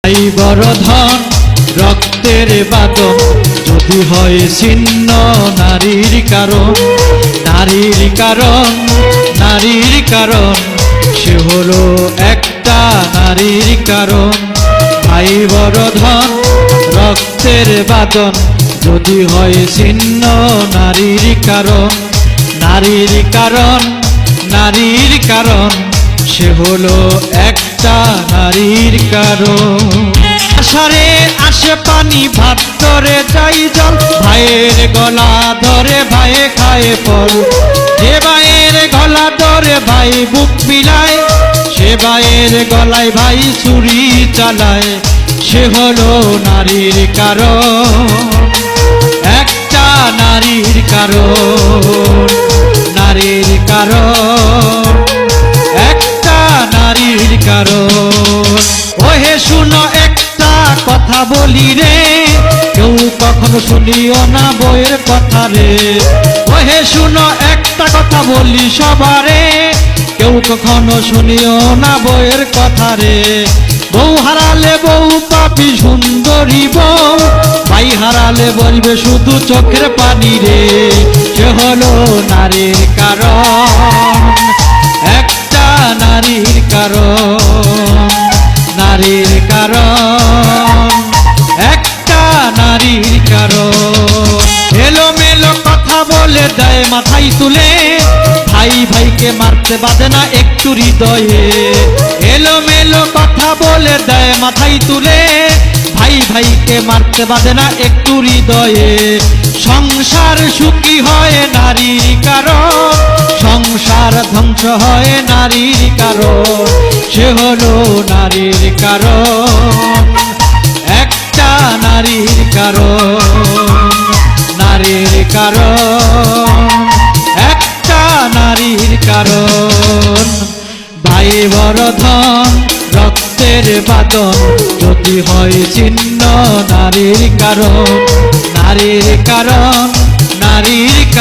ভাই বড় ধন রক্তের বাদন যদি হয় ছিন্ন নারীর কারণ, নারীর কারণ, নারীর কারণ, সে হলো একটা নারীর কারণ। ভাই বড় ধন রক্তের বাদন যদি হয় ছিন্ন নারীর কারণ, নারীর কারণ, নারীর কারণ, সে হলো একটা নারীর কারণ। আষাঢ়ে আসে পানি ভাত ধরে যাই জল, ভাইয়ের গলা ধরে ভাইয়ে খায় ফল। যে ভাইয়ের গলা ধরে ভাই বুক বিলায়, সে ভাইয়ের গলায় ভাই ছুরি চালায়, সে হলো নারীর কারণ, একটা নারীর কারণ, নারীর কারণ, একটা নারীর কারণ। ওহে শুনো একটা কথা বলি রে, কেউ কখনো শুনিও না বইয়ের কথা রে। ওহে শুনো একটা কথা বলি সবারে, কেউ কখনো শুনিও না বইয়ের কথা রে। বউ হারালে বউ পাপি সুন্দরী বউ, ভাই হারালে বলবে শুধু চোখের পানি রে, সে হলো নারীর কারণ, একটা নারীর কারণ, নারীর কারণ, একটা নারীর কারণ। এলোমেলো কথা বলে দেয় মাথায় তুলে, ভাই ভাইকে মারতে বাঁধে না একটু হৃদয়ে। এলোমেলো কথা বলে দেয় মাথায় তুলে, ভাই ভাইকে মারতে বাঁধে না একটু হৃদয়ে। সংসার সুখী হয় নারীর কারণ, সংসার ধ্বংস হয় নারীর কারণ, সে হলো নারীর কারণ, একটা নারীর কারণ, নারীর কারণ, একটা নারীর কারণ। ভাই বড় ধন রক্তের বাদন যদি হয় ছিন্ন নারীর কারণ, নারীর কারণ, নারীর কারণ।